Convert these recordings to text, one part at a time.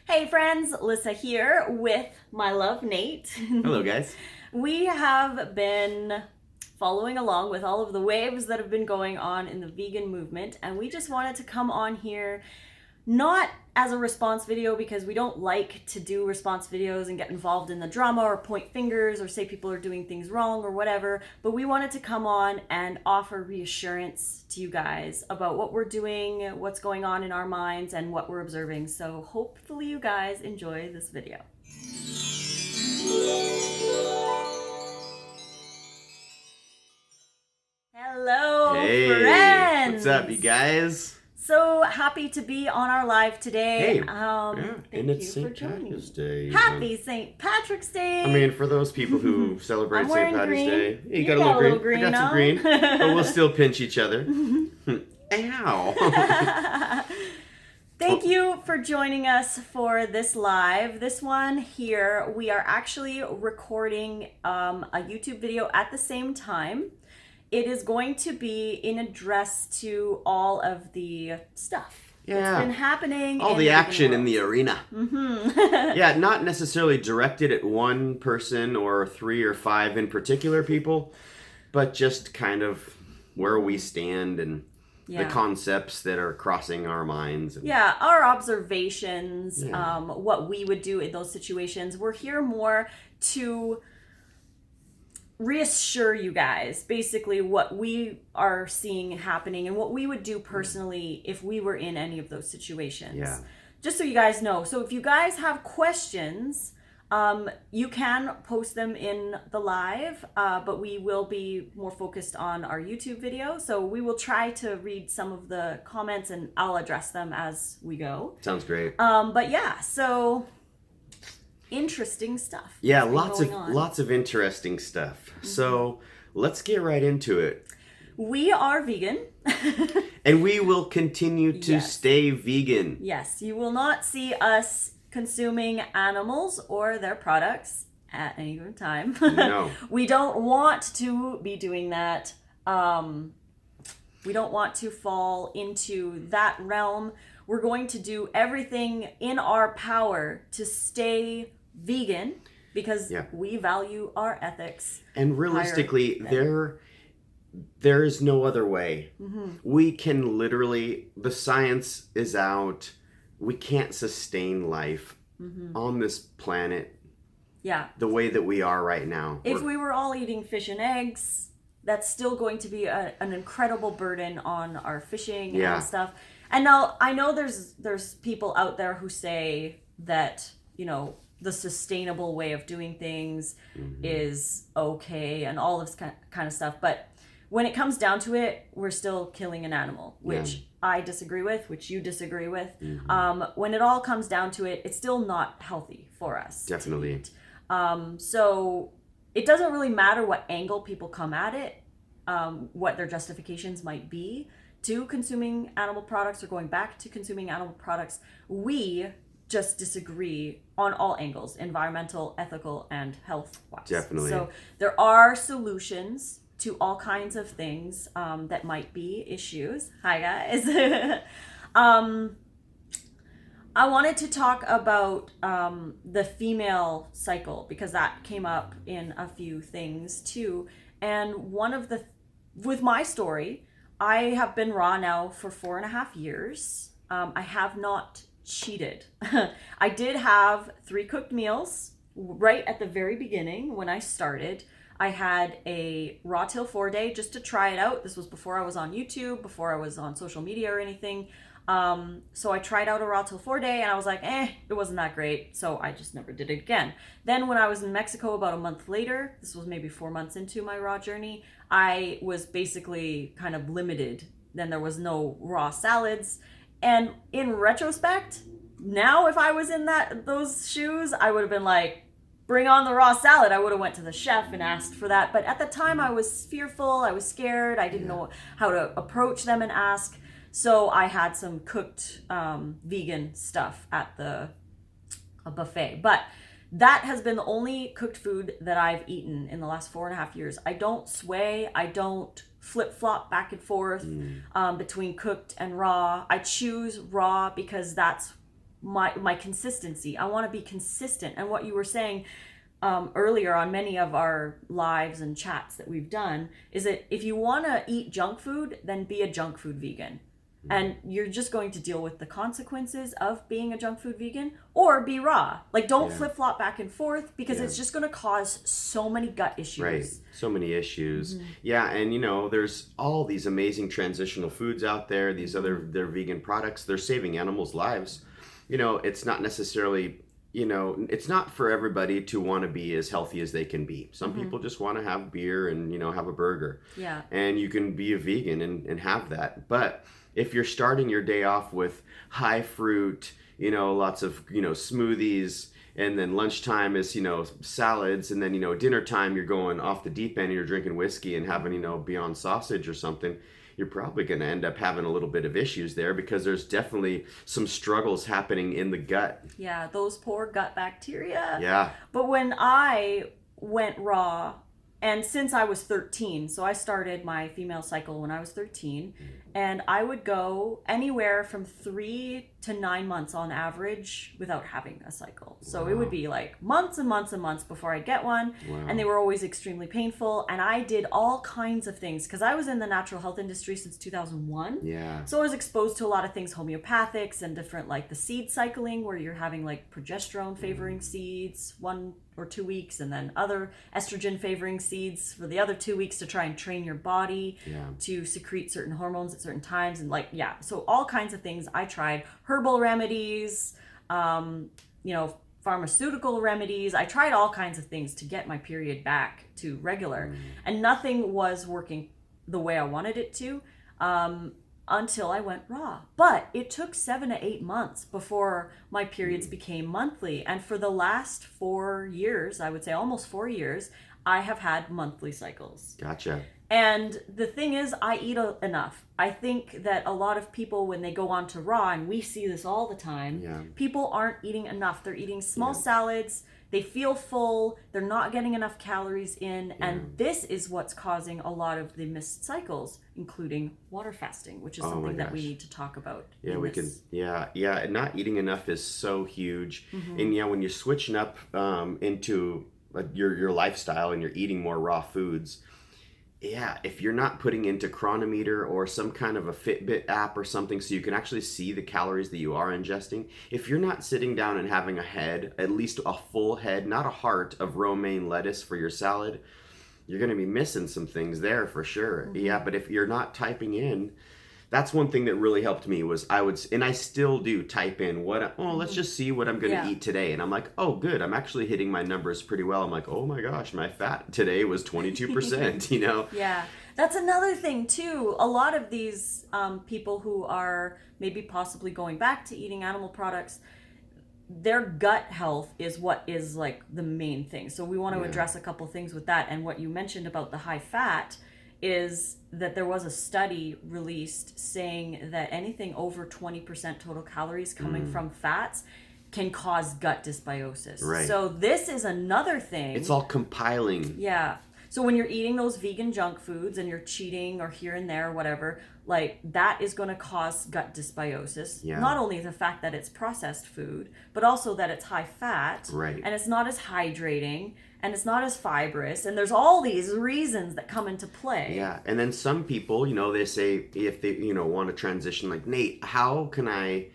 Hey friends, Lissa here with my love Nate. Hello, guys. We have been following along with all of the waves that have been going on in the vegan movement, and we just wanted to come on here not as a response video because we don't like to do response videos and get involved in the drama or point fingers or say people are doing things wrong or whatever, but we wanted to come on and offer reassurance to you guys about what we're doing, what's going on in our minds, and what we're observing. So hopefully you guys enjoy this video. Hello, Hey, friends! what's up, you guys? So happy to be on our live today. Hey, and thank it's you St. for joining. Patrick's Day. Happy St. Patrick's Day! I mean, for those people who celebrate I'm St. wearing Patrick's green. Day, You got a little green. I got some on. green, but we'll still pinch each other. Ow! Thank you for joining us for this live. This one here, we are actually recording a YouTube video at the same time. It is going to be in address to all of the stuff that's been happening. All the action in the arena. Yeah, not necessarily directed at one person or 3 or 5 in particular people, but just kind of where we stand and the concepts that are crossing our minds. Our observations, what we would do in those situations. We're here more to reassure you guys basically what we are seeing happening and what we would do personally if we were in any of those situations. Just so you guys know. So if you guys have questions, you can post them in the live, but we will be more focused on our YouTube video. So we will try to read some of the comments and I'll address them as we go. Sounds great. But yeah, so interesting stuff. Yeah, lots of interesting stuff. So let's get right into it. We are vegan. And we will continue to stay vegan. Yes, you will not see us consuming animals or their products at any given time. No. We don't want to be doing that. We don't want to fall into that realm. We're going to do everything in our power to stay vegan because we value our ethics. And realistically, there is no other way. We can literally, the science is out. We can't sustain life on this planet the way that we are right now. If we were all eating fish and eggs, that's still going to be an incredible burden on our fishing and stuff. And now I know there's people out there who say that, you know, the sustainable way of doing things is okay and all this kind of stuff. But when it comes down to it, we're still killing an animal, which I disagree with, which you disagree with. When it all comes down to it, it's still not healthy for us. Definitely. So it doesn't really matter what angle people come at it, what their justifications might be to consuming animal products or going back to consuming animal products. We just disagree on all angles, environmental, ethical, and health-wise. Definitely. So there are solutions to all kinds of things that might be issues. Hi, guys. I wanted to talk about the female cycle because that came up in a few things too. And with my story, I have been raw now for 4.5 years. I have not cheated. I did have 3 cooked meals right at the very beginning when I started. I had a raw till 4 day just to try it out. This was before I was on YouTube, before I was on social media or anything. So I tried out a raw till 4 day and I was like, it wasn't that great. So I just never did it again. Then when I was in Mexico about a month later, this was maybe 4 months into my raw journey, I was basically kind of limited. Then there was no raw salads. And in retrospect, now if I was in those shoes, I would have been like, bring on the raw salad. I would have went to the chef and asked for that. But at the time I was fearful. I was scared. I didn't know how to approach them and ask. So I had some cooked vegan stuff at a buffet. But that has been the only cooked food that I've eaten in the last 4.5 years. I don't sway. I don't flip-flop back and forth between cooked and raw. I choose raw because that's my consistency. I want to be consistent. And what you were saying earlier on many of our lives and chats that we've done is that if you want to eat junk food, then be a junk food vegan. And you're just going to deal with the consequences of being a junk food vegan, or be raw. Like, don't flip-flop back and forth, because it's just going to cause so many gut issues. Right. So many issues. Yeah, and there's all these amazing transitional foods out there, they're vegan products. They're saving animals' lives. It's not necessarily, it's not for everybody to want to be as healthy as they can be. Some people just want to have beer and, have a burger. Yeah. And you can be a vegan and have that. But if you're starting your day off with high fruit, lots of, smoothies, and then lunchtime is, salads, and then, dinner time you're going off the deep end and you're drinking whiskey and having, Beyond Sausage or something, you're probably going to end up having a little bit of issues there, because there's definitely some struggles happening in the gut. Yeah, those poor gut bacteria. Yeah. But when I went raw, and since I was 13, so I started my female cycle when I was 13, and I would go anywhere from 3 to 9 months on average without having a cycle. So it would be like months and months and months before I'd get one, and they were always extremely painful, and I did all kinds of things, because I was in the natural health industry since 2001. Yeah. So I was exposed to a lot of things, homeopathics and different, like the seed cycling, where you're having like progesterone favoring seeds 1 or 2 weeks, and then other estrogen favoring seeds for the other 2 weeks to try and train your body to secrete certain hormones at certain times. And so all kinds of things I tried. Herbal remedies, pharmaceutical remedies. I tried all kinds of things to get my period back to regular, and nothing was working the way I wanted it to. Until I went raw. But it took 7 to 8 months before my periods became monthly. And for the last 4 years, I would say almost 4 years, I have had monthly cycles. Gotcha. And the thing is, I eat enough. I think that a lot of people, when they go on to raw, and we see this all the time, people aren't eating enough. They're eating small salads. They feel full, they're not getting enough calories in, and this is what's causing a lot of the missed cycles, including water fasting, which is something that we need to talk about. Yeah, we can. Yeah. Not eating enough is so huge, and when you're switching up into your lifestyle and you're eating more raw foods. Yeah, if you're not putting into Chronometer or some kind of a Fitbit app or something so you can actually see the calories that you are ingesting, if you're not sitting down and having a head, at least a full head, not a heart, of romaine lettuce for your salad, you're going to be missing some things there for sure. Yeah, but if you're not typing in, that's one thing that really helped me was and I still do type in let's just see what I'm going to eat today. And I'm like, oh, good. I'm actually hitting my numbers pretty well. I'm like, oh my gosh, my fat today was 22%, Yeah. That's another thing too. A lot of these people who are maybe possibly going back to eating animal products, their gut health is what is like the main thing. So we want to address a couple things with that. And what you mentioned about the high fat is that there was a study released saying that anything over 20% total calories coming from fats can cause gut dysbiosis. Right. So this is another thing. It's all compiling. Yeah. So when you're eating those vegan junk foods and you're cheating or here and there or whatever, like that is going to cause gut dysbiosis. Yeah. Not only the fact that it's processed food, but also that it's high fat. Right. And it's not as hydrating. And it's not as fibrous, and there's all these reasons that come into play. Yeah, and then some people, they say if they, want to transition, like, Nate, how can I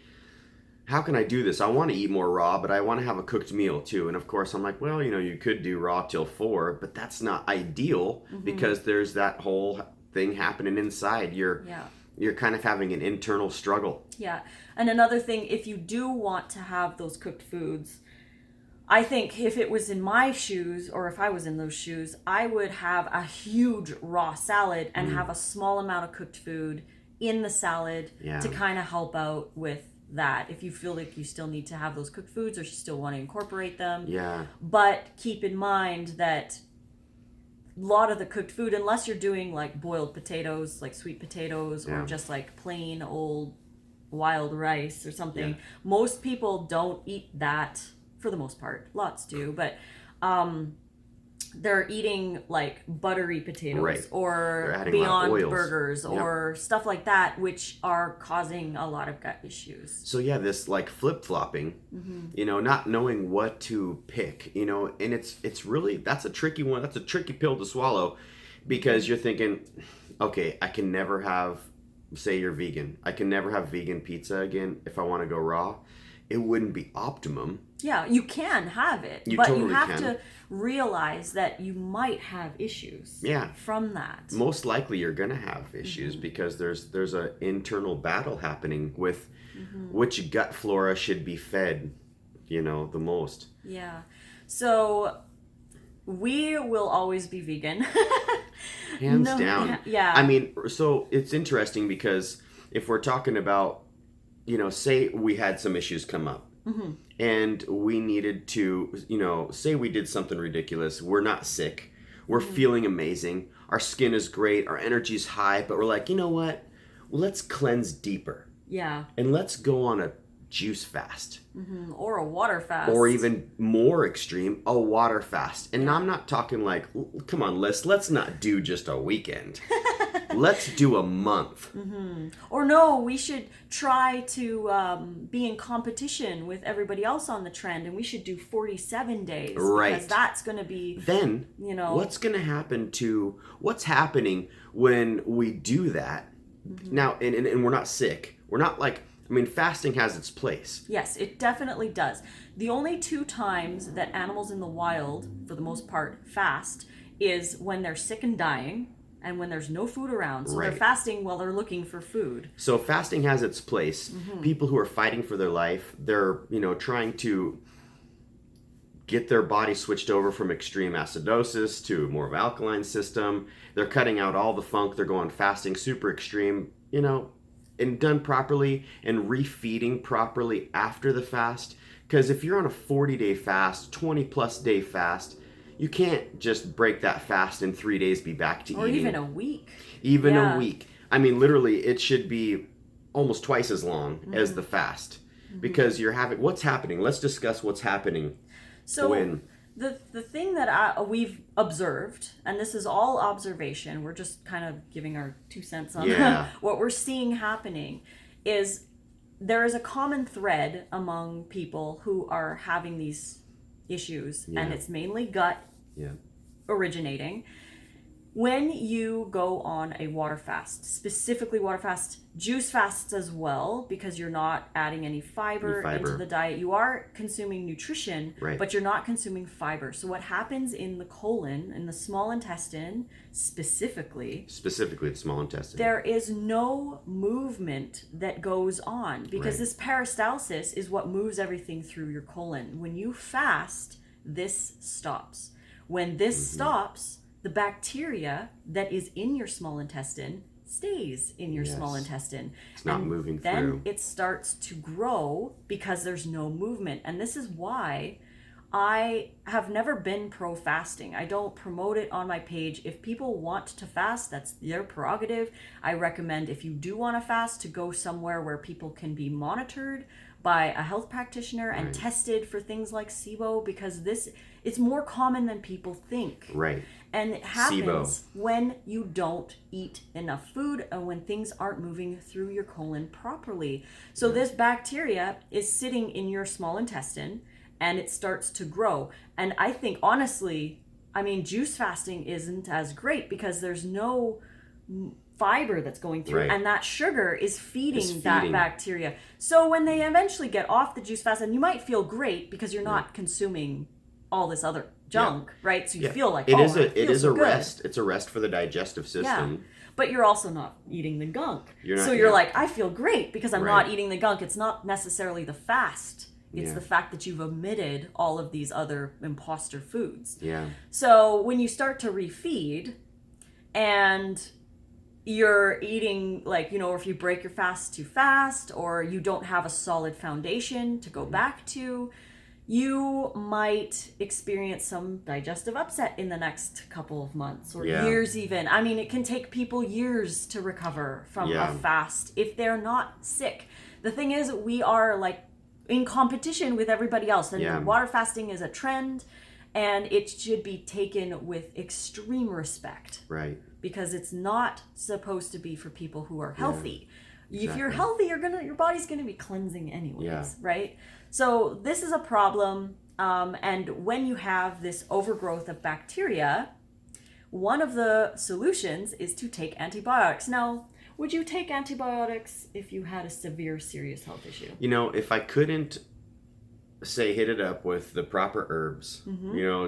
do this? I want to eat more raw, but I want to have a cooked meal too. And of course, I'm like, well, you could do raw till 4, but that's not ideal because there's that whole thing happening inside. You're kind of having an internal struggle. Yeah, and another thing, if you do want to have those cooked foods, I think if it was in my shoes, or if I was in those shoes, I would have a huge raw salad and have a small amount of cooked food in the salad to kind of help out with that. If you feel like you still need to have those cooked foods or you still want to incorporate them. Yeah. But keep in mind that a lot of the cooked food, unless you're doing like boiled potatoes, like sweet potatoes, or just like plain old wild rice or something, most people don't eat that. For the most part, lots do, but they're eating like buttery potatoes Right. They're or adding a lot of Beyond oils. Burgers Yep. or stuff like that, which are causing a lot of gut issues. So yeah, this like flip-flopping, not knowing what to pick, and it's really, that's a tricky one. That's a tricky pill to swallow, because you're thinking, okay, I can never have, say you're vegan, I can never have vegan pizza again if I want to go raw. It wouldn't be optimum. Yeah, you can have it, You but totally you have can. to realize that you might have issues Yeah. from that. Most likely you're going to have issues because there's an internal battle happening with which gut flora should be fed, the most. Yeah. So we will always be vegan. Hands down. Yeah. I mean, so it's interesting because if we're talking about, say we had some issues come up and we needed to, say we did something ridiculous. We're not sick. We're feeling amazing. Our skin is great. Our energy's high, but we're like, you know what? Let's cleanse deeper. Yeah. And let's go on a juice fast. Or a water fast. Or even more extreme, a water fast. And I'm not talking like, come on, let's not do just a weekend. Let's do a month. Or no, we should try to be in competition with everybody else on the trend, and we should do 47 days. Right. Because that's going to be... Then, what's going to happen what's happening when we do that? Now, and we're not sick. We're not like, fasting has its place. Yes, it definitely does. The only 2 times that animals in the wild, for the most part, fast is when they're sick and dying and when there's no food around. So they're fasting while they're looking for food. So fasting has its place. People who are fighting for their life, they're, trying to get their body switched over from extreme acidosis to more of an alkaline system. They're cutting out all the funk. They're going fasting super extreme, and done properly and refeeding properly after the fast. Because if you're on a 40-day fast, 20-plus day fast, you can't just break that fast in 3 days, be back to eating. Or even a week. Even a week. Literally, it should be almost twice as long as the fast. Because you're having, what's happening? Let's discuss what's happening. So when the thing that we've observed, and this is all observation, we're just kind of giving our 2 cents on what we're seeing happening, is there is a common thread among people who are having these issues, and it's mainly gut originating. When you go on a water fast, specifically water fast, juice fasts as well, because you're not adding any fiber into the diet. You are consuming nutrition, but you're not consuming fiber. So what happens in the colon, in the small intestine, specifically the small intestine, there is no movement that goes on, because this peristalsis is what moves everything through your colon. When you fast, this stops. When this stops, the bacteria that is in your small intestine stays in your small intestine. It's not moving through. Then it starts to grow because there's no movement. And this is why I have never been pro-fasting. I don't promote it on my page. If people want to fast, that's their prerogative. I recommend, if you do want to fast, to go somewhere where people can be monitored by a health practitioner and tested for things like SIBO, because it's more common than people think. Right. And it happens when you don't eat enough food and when things aren't moving through your colon properly. So this bacteria is sitting in your small intestine and it starts to grow. And I think, honestly, juice fasting isn't as great because there's no fiber that's going through, and that sugar is feeding that bacteria. So when they eventually get off the juice fast, and you might feel great because you're not consuming all this other junk, right? So you feel like, it is a rest. It's a rest for the digestive system. Yeah. But you're also not eating the gunk. You're you're like, I feel great because I'm not eating the gunk. It's not necessarily the fast. It's the fact that you've omitted all of these other imposter foods. Yeah. So when you start to refeed and you're eating, or if you break your fast too fast, or you don't have a solid foundation to go back to, you might experience some digestive upset in the next couple of months or years even. It can take people years to recover from a fast if they're not sick. The thing is, we are in competition with everybody else, and water fasting is a trend, And it should be taken with extreme respect. Right. Because it's not supposed to be for people who are healthy. Exactly. If you're healthy, your body's gonna be cleansing anyways, Yeah. right? So this is a problem. And when you have this overgrowth of bacteria, one of the solutions is to take antibiotics. Now, would you take antibiotics if you had a severe, serious health issue? If I couldn't, say, hit it up with the proper herbs,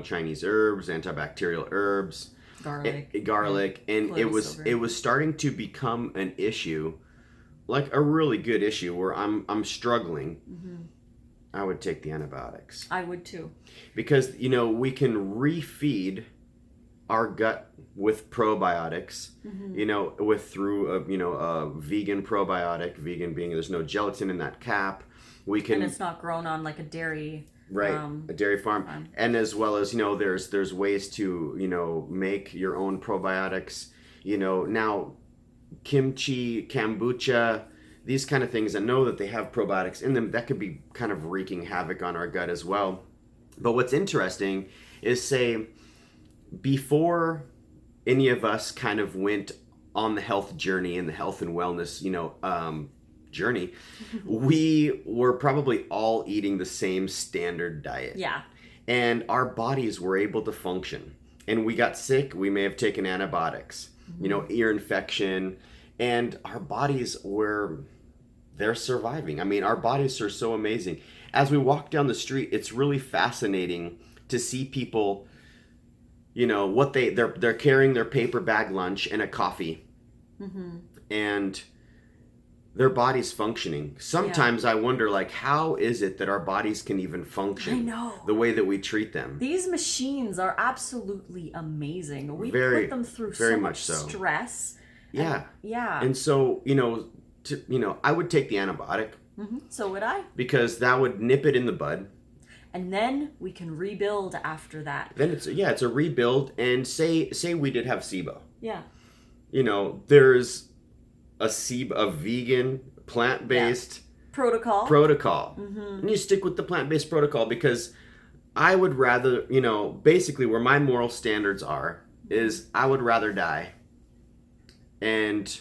Chinese herbs, antibacterial herbs, garlic, and it was starting to become an issue, like a really good issue where I'm struggling. I would take the antibiotics. I would too. Because, we can refeed our gut with probiotics, through a vegan probiotic, vegan being there's no gelatin in that cap. And it's not grown on like a dairy a dairy farm. And as well as, there's ways to, make your own probiotics. Now kimchi, kombucha, these kind of things, I know that they have probiotics in them that could be kind of wreaking havoc on our gut as well. But what's interesting is, say, before any of us kind of went on the health journey and the health and wellness, journey, we were probably all eating the same standard diet. Yeah. And our bodies were able to function. And we got sick, we may have taken antibiotics, ear infection, and our bodies they're surviving. I mean, our bodies are so amazing. As we walk down the street, it's really fascinating to see people, what they're carrying their paper bag lunch and a coffee. And their body's functioning. Sometimes I wonder, how is it that our bodies can even function the way that we treat them? These machines are absolutely amazing. We put them through so much stress. Yeah. Yeah. And so, I would take the antibiotic. So would I. Because that would nip it in the bud. And then we can rebuild after that. Then it's a rebuild. And say we did have SIBO. Yeah. There's a vegan, plant-based protocol. And you stick with the plant-based protocol, because I would rather, basically where my moral standards are is I would rather die and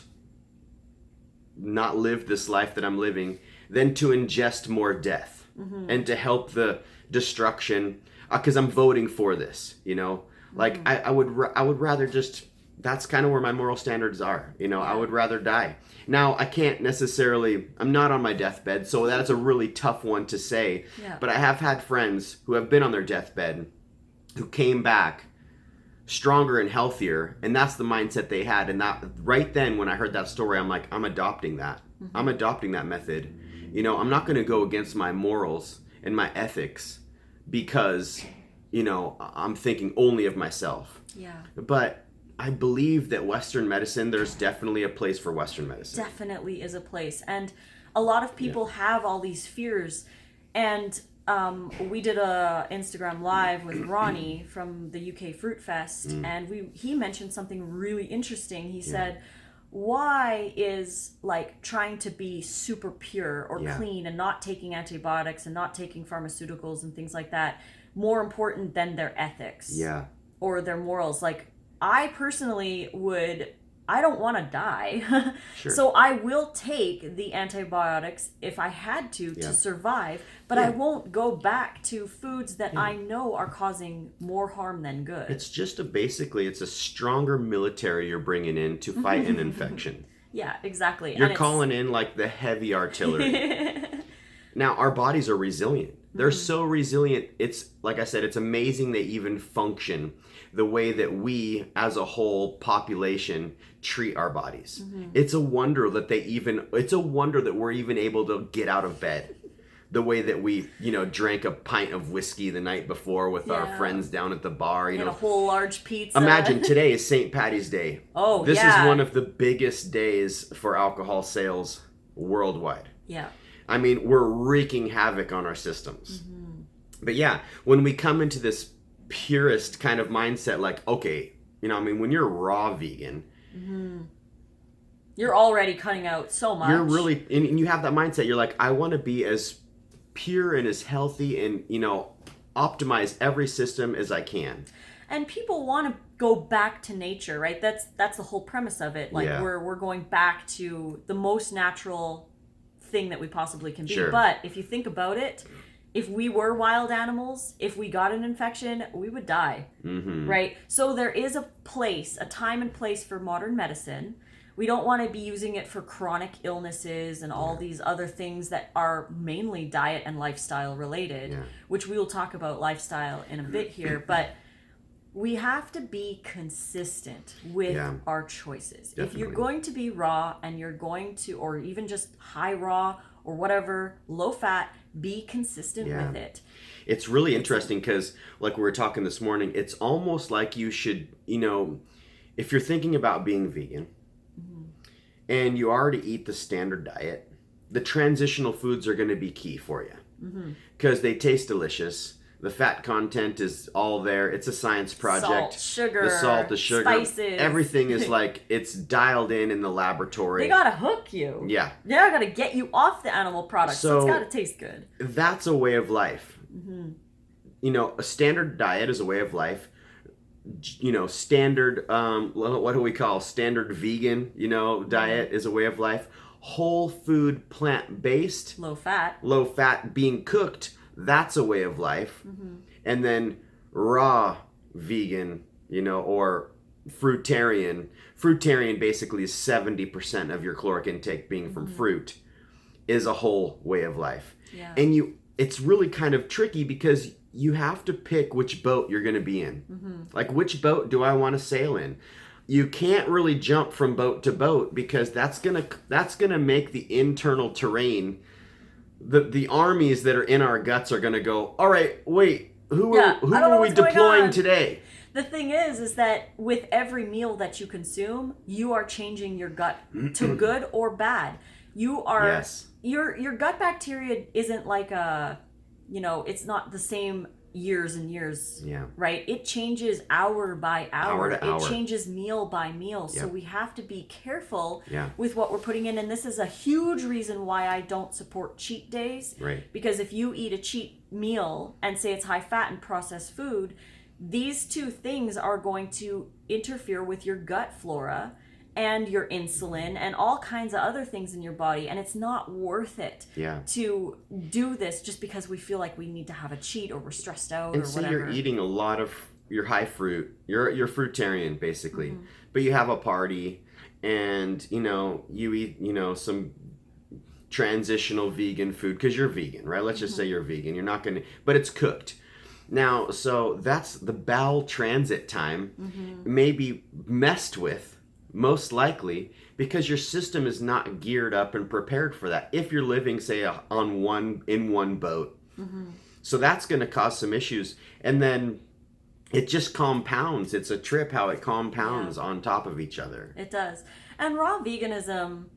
not live this life that I'm living than to ingest more death and to help the destruction, because I'm voting for this, I would rather just, that's kind of where my moral standards are. I would rather die. Now, I can't necessarily, I'm not on my deathbed, so that's a really tough one to say. Yeah. But I have had friends who have been on their deathbed who came back stronger and healthier, and that's the mindset they had. And that right then, when I heard that story, I'm like, I'm adopting that. I'm adopting that method. I'm not going to go against my morals and my ethics because, I'm thinking only of myself. Yeah. But I believe that Western medicine, there's definitely a place for Western medicine. Definitely is a place. And a lot of people have all these fears. And we did a Instagram live with Ronnie from the UK Fruit Fest. And he mentioned something really interesting. He said, why is trying to be super pure or clean and not taking antibiotics and not taking pharmaceuticals and things like that more important than their ethics or their morals? I personally I don't want to die. Sure. So I will take the antibiotics if I had to survive, but I won't go back to foods that I know are causing more harm than good. It's just basically it's a stronger military you're bringing in to fight an infection. Yeah, exactly. You're calling in the heavy artillery. Now, our bodies are resilient. They're so resilient. It's, like I said, it's amazing they even function the way that we, as a whole population, treat our bodies. It's a wonder that we're even able to get out of bed. The way that we, drank a pint of whiskey the night before with our friends down at the bar. And a whole large pizza. Imagine today is St. Patty's Day. Oh, This is one of the biggest days for alcohol sales worldwide. Yeah. I mean, we're wreaking havoc on our systems. But when we come into this purist kind of mindset, okay, when you're raw vegan, you're already cutting out so much. You're really, and you have that mindset. You're like, I want to be as pure and as healthy and, optimize every system as I can. And people want to go back to nature, right? That's the whole premise of it. Like we're going back to the most natural thing that we possibly can be. Sure. But if you think about it, if we were wild animals, if we got an infection, we would die, right? So there is a place, a time and place for modern medicine. We don't want to be using it for chronic illnesses and all these other things that are mainly diet and lifestyle related, which we will talk about lifestyle in a bit here. But we have to be consistent with our choices. Definitely. If you're going to be raw and you're going to, or even just high raw or whatever, low fat, be consistent with it. It's really interesting because, like we were talking this morning, it's almost like you should, if you're thinking about being vegan and you already eat the standard diet, the transitional foods are going to be key for you because they taste delicious. The fat content is all there. It's a science project. Sugar, the salt, the sugar, spices. Everything is like it's dialed in the laboratory. They gotta hook you. Yeah. They gotta get you off the animal products. So it's gotta taste good. That's a way of life. A standard diet is a way of life. Standard, what do we call standard vegan, diet is a way of life. Whole food, plant-based. Low fat. Low fat, being cooked. That's a way of life. And then raw vegan, or fruitarian. Fruitarian basically is 70% of your caloric intake being from fruit is a whole way of life. Yeah. And it's really kind of tricky because you have to pick which boat you're going to be in. Like, which boat do I want to sail in? You can't really jump from boat to boat because that's going to make the internal terrain. The armies that are in our guts are going to go, all right, wait, who are we deploying today? The thing is that with every meal that you consume, you are changing your gut to good or bad. You are your gut bacteria isn't like it's not the same years and years, right? It changes hour by hour. It changes meal by meal. So we have to be careful with what we're putting in. And this is a huge reason why I don't support cheat days. Right. Because if you eat a cheat meal and say it's high fat and processed food, these two things are going to interfere with your gut flora and your insulin and all kinds of other things in your body, and it's not worth it to do this just because we feel like we need to have a cheat or we're stressed out and or so whatever. You're eating a lot of your high fruit. You're fruitarian basically, but you have a party and you eat some transitional vegan food because you're vegan, right? Let's just say you're vegan. You're not gonna, but it's cooked. Now, so that's the bowel transit time may be messed with. Most likely because your system is not geared up and prepared for that if you're living, say, in one boat. So that's going to cause some issues. And then it just compounds. It's a trip how it compounds on top of each other. It does. And raw veganism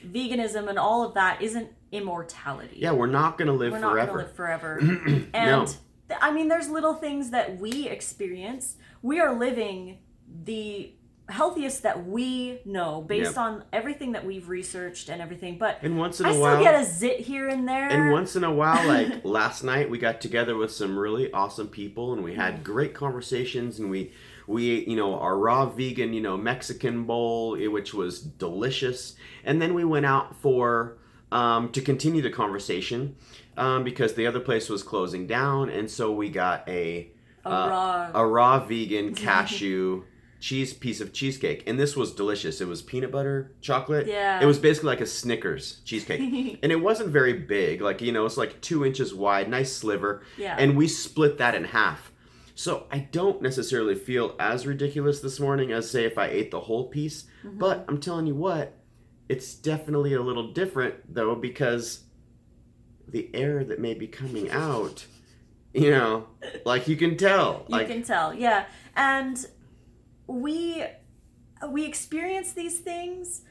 and all of that isn't immortality. Yeah, we're not going to live forever. We're not going to live forever. And I mean, there's little things that we experience. We are living the healthiest that we know based on everything that we've researched and everything, but and once in a I while, still get a zit here and there. And once in a while, like last night, we got together with some really awesome people and we had great conversations and we ate, our raw vegan, Mexican bowl, which was delicious. And then we went out for, to continue the conversation because the other place was closing down. And so we got a raw vegan cashew piece of cheesecake, and this was delicious. It was peanut butter chocolate. It was basically like a Snickers cheesecake. And it wasn't very big, like it's like 2 inches wide, nice sliver. And we split that in half. So I don't necessarily feel as ridiculous this morning as say if I ate the whole piece. But I'm telling you what, it's definitely a little different though, because the air that may be coming out, like you can tell. You can tell, and we experience these things,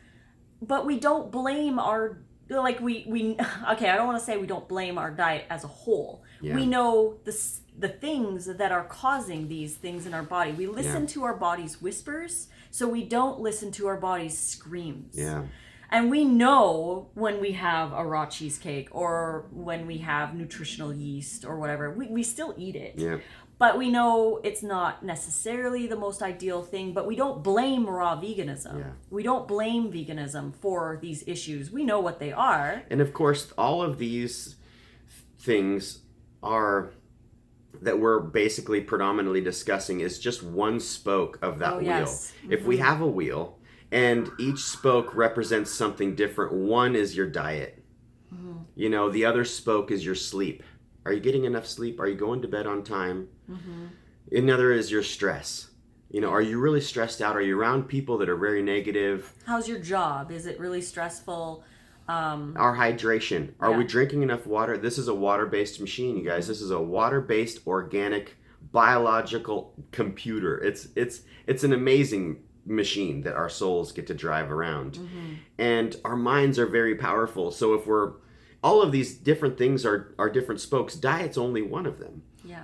but we don't blame our, like we okay, I don't want to say we don't blame our diet as a whole. We know the things that are causing these things in our body. We listen to our body's whispers, so we don't listen to our body's screams. And we know when we have a raw cheesecake or when we have nutritional yeast or whatever, we still eat it. Yeah. But we know it's not necessarily the most ideal thing, but we don't blame raw veganism. Yeah. We don't blame veganism for these issues. We know what they are. And of course, all of these things are that we're basically predominantly discussing is just one spoke of that wheel. Yes. If we have a wheel and each spoke represents something different, one is your diet. You know, the other spoke is your sleep. Are you getting enough sleep? Are you going to bed on time? Another is your stress. You know, are you really stressed out? Are you around people that are very negative? How's your job? Is it really stressful? Our hydration. Are we drinking enough water? This is a water-based machine, you guys. This is a water-based, organic, biological computer. It's an amazing machine that our souls get to drive around. And our minds are very powerful. So if we're all of these different things are different spokes. Diet's only one of them. Yeah.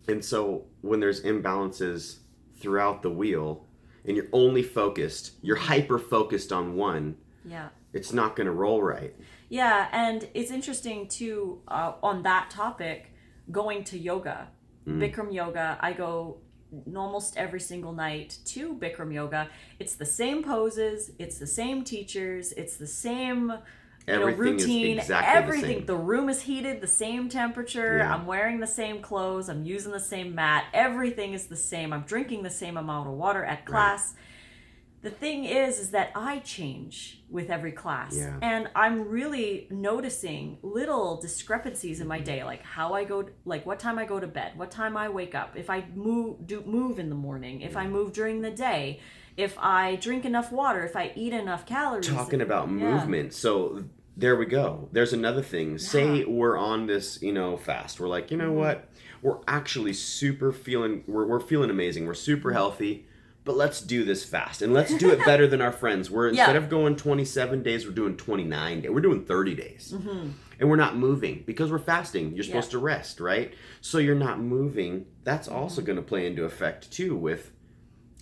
And so when there's imbalances throughout the wheel and you're only focused, you're hyper focused on one, it's not going to roll right. Yeah, and it's interesting too, on that topic, going to yoga, Bikram yoga. I go almost every single night to Bikram yoga. It's the same poses, it's the same teachers, it's the same routine, is exactly everything. the same. The room is heated, the same temperature. Yeah. I'm wearing the same clothes. I'm using the same mat. Everything is the same. I'm drinking the same amount of water at class. Right. The thing is that I change with every class. Yeah. And I'm really noticing little discrepancies in my day, like how I go, like what time I go to bed, what time I wake up, if I move in the morning, if I move during the day, if I drink enough water, if I eat enough calories. Talking about movement. So there we go. There's another thing. Yeah. Say we're on this, fast. We're like, you know what? We're actually super feeling, we're feeling amazing. We're super healthy, but let's do this fast. And let's do it better than our friends. We're instead of going 27 days, we're doing 29 days. We're doing 30 days. And we're not moving because we're fasting. You're supposed to rest, right? So you're not moving. That's also going to play into effect too with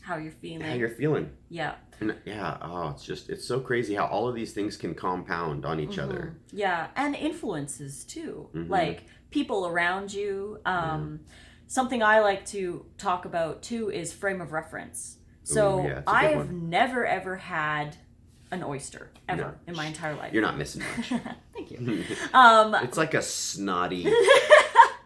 how you're feeling. Yeah. And it's so crazy how all of these things can compound on each other. Yeah, and influences too. Like people around you. Something I like to talk about too is frame of reference. So I have never ever had an oyster ever in my entire life. You're not missing much. Thank you. It's like a snotty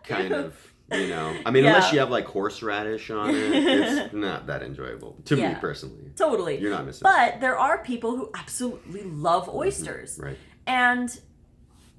kind of. Unless you have like horseradish on it, it's not that enjoyable to me personally. Totally. You're not missing. But there are people who absolutely love oysters. Right. And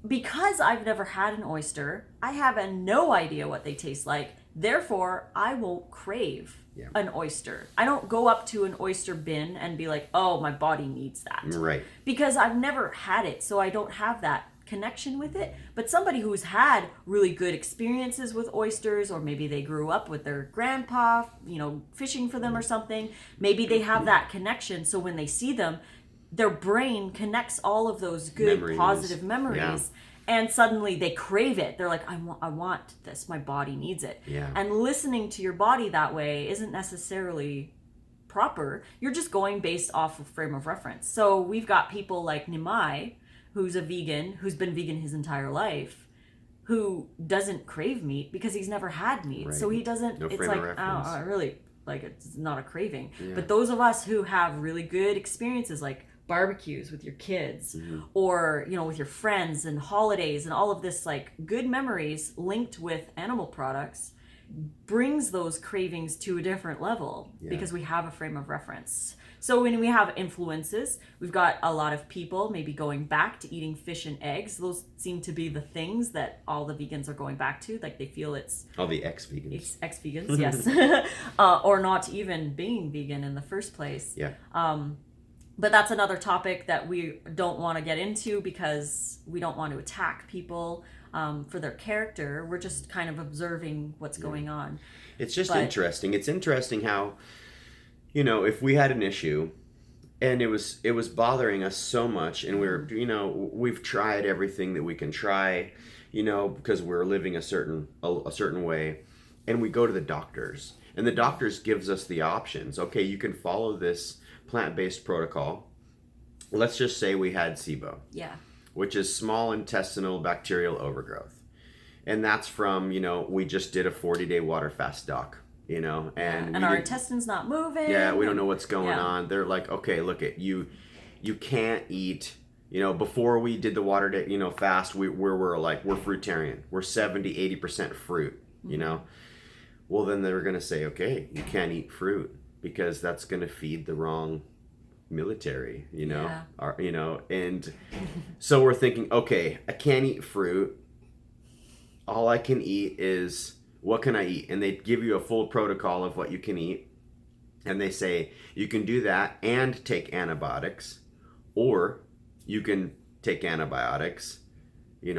because I've never had an oyster, I have no idea what they taste like. Therefore, I won't crave an oyster. I don't go up to an oyster bin and be like, oh, my body needs that. Right. Because I've never had it, so I don't have that connection with it. But somebody who's had really good experiences with oysters, or maybe they grew up with their grandpa, fishing for them or something, maybe they have that connection. So when they see them, their brain connects all of those good positive memories. And suddenly they crave it. They're like, I want this. My body needs it. Yeah. And listening to your body that way isn't necessarily proper. You're just going based off of frame of reference. So we've got people like Nimai, who's a vegan, who's been vegan his entire life, who doesn't crave meat because he's never had meat. Right. So he doesn't, it's like, oh, really, like it's not a craving. Yeah. But those of us who have really good experiences, like barbecues with your kids or, with your friends and holidays and all of this, like good memories linked with animal products, brings those cravings to a different level because we have a frame of reference. So when we have influences, we've got a lot of people maybe going back to eating fish and eggs. Those seem to be the things that all the vegans are going back to. Like they feel it's... all the ex-vegans. Ex-vegans, yes. Or not even being vegan in the first place. Yeah. But that's another topic that we don't want to get into because we don't want to attack people for their character. We're just kind of observing what's going on. It's just interesting. It's interesting how... if we had an issue and it was bothering us so much and we've tried everything that we can try, because we're living a certain way, and we go to the doctors and the doctors gives us the options. Okay, you can follow this plant-based protocol let's just say we had SIBO, Yeah. which is small intestinal bacterial overgrowth. And that's from, we just did a 40-day water fast, doc, and our intestines not moving. Yeah, we don't know what's going on. They're like, okay, look at you can't eat, before we did the water day, fast, we're like, we're fruitarian. We're 70-80% fruit, Well, then they're going to say, okay, you can't eat fruit because that's going to feed the wrong military, and so we're thinking, okay, I can't eat fruit. All I can eat is, what can I eat? And they give you a full protocol of what you can eat. And they say, you can do that and take antibiotics, or you can take antibiotics,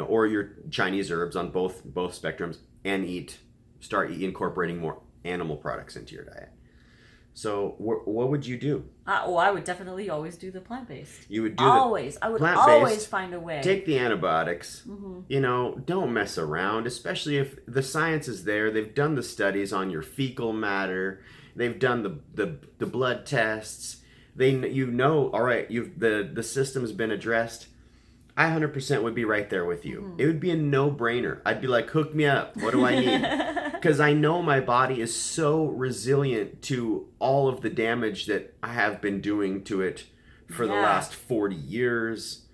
or your Chinese herbs on both spectrums, and start incorporating more animal products into your diet. So what would you do? I would definitely always do the plant-based. You would do always. I would always find a way. Take the antibiotics. Don't mess around, especially if the science is there. They've done the studies on your fecal matter. They've done the blood tests. All right, the system's been addressed. I 100% would be right there with you. It would be a no-brainer. I'd be like, hook me up. What do I need? Because I know my body is so resilient to all of the damage that I have been doing to it for the last 40 years.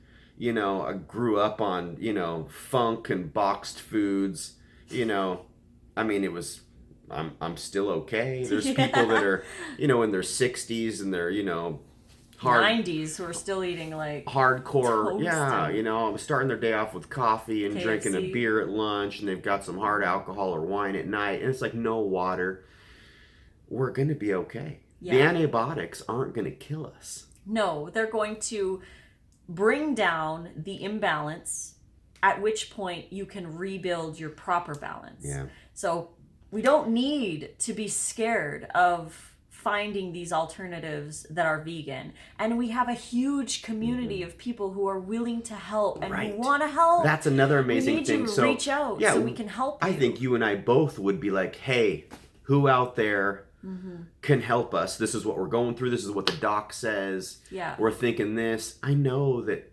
I grew up on, funk and boxed foods. I mean, I'm still okay. There's people that are, in their 60s and they're, 90s who are still eating like hardcore. toast I'm starting their day off with coffee and KFC. drinking a beer at lunch, and they've got some hard alcohol or wine at night, and it's like no water. We're going to be okay. The antibiotics aren't going to kill us. No, they're going to bring down the imbalance, at which point you can rebuild your proper balance. Yeah. So we don't need to be scared of finding these alternatives that are vegan, and we have a huge community of people who are willing to help and who want to help. That's another amazing we need thing. To so reach out so we can help you. I think you and I both would be like, hey, who out there can help us? This is what we're going through. This is what the doc says. We're thinking this. I know that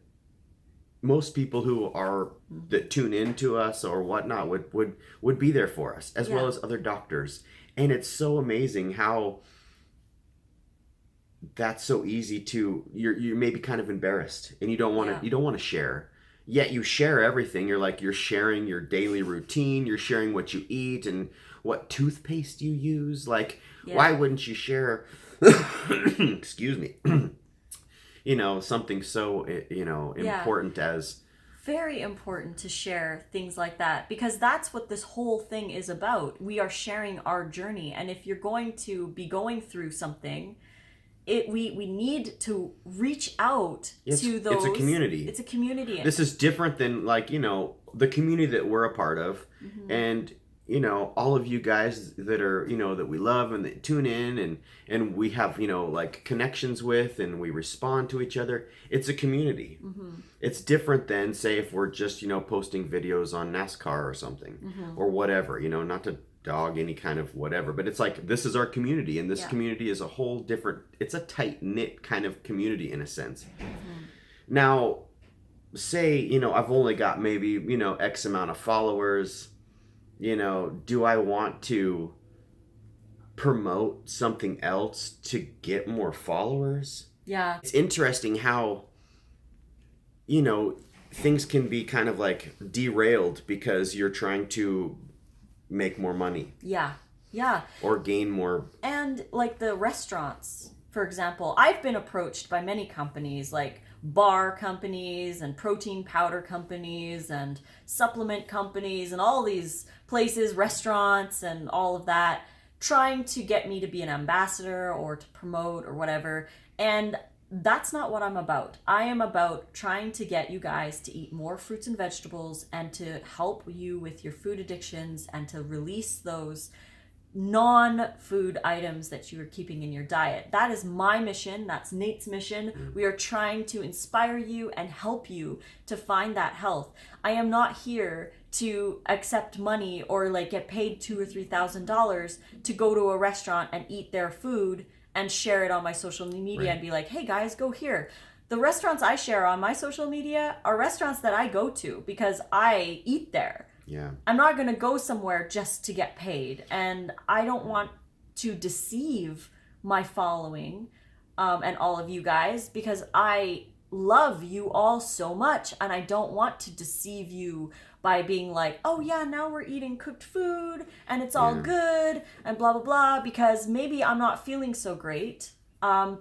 most people that tune into us or whatnot would be there for us, as well as other doctors. And it's so amazing how that's so easy to, you're maybe kind of embarrassed and you don't want to share, yet you share everything. You're sharing your daily routine, you're sharing what you eat and what toothpaste you use. Why wouldn't you share excuse me something so important as very important to share things like that, because that's what this whole thing is about. We are sharing our journey, and if you're going to be going through something, we need to reach out to those. It's a community. It's a community. This is different than the community that we're a part of, and all of you guys that are that we love and that tune in and we have connections with, and we respond to each other. It's a community. It's different than, say, if we're just posting videos on NASCAR or something or whatever. Not to dog any kind of whatever, but it's like, this is our community, and this community is a whole different, it's a tight-knit kind of community in a sense. Now, say I've only got maybe X amount of followers. Do I want to promote something else to get more followers? Yeah. It's interesting how things can be kind of like derailed because you're trying to make more money. Yeah. Or gain more. And like the restaurants, for example, I've been approached by many companies, like bar companies and protein powder companies and supplement companies and all these places, restaurants and all of that, trying to get me to be an ambassador or to promote or whatever. And that's not what I'm about. I am about trying to get you guys to eat more fruits and vegetables and to help you with your food addictions and to release those non-food items that you are keeping in your diet. That is my mission. That's Nate's mission. We are trying to inspire you and help you to find that health. I am not here to accept money or get paid $2,000 or $3,000 to go to a restaurant and eat their food and share it on my social media and be like, hey guys, go here. the restaurants I share on my social media are restaurants that I go to because I eat there. Yeah. I'm not going to go somewhere just to get paid. And I don't want to deceive my following and all of you guys, because I love you all so much, and I don't want to deceive you by being like, oh yeah, now we're eating cooked food and it's all good and blah blah blah, because maybe I'm not feeling so great,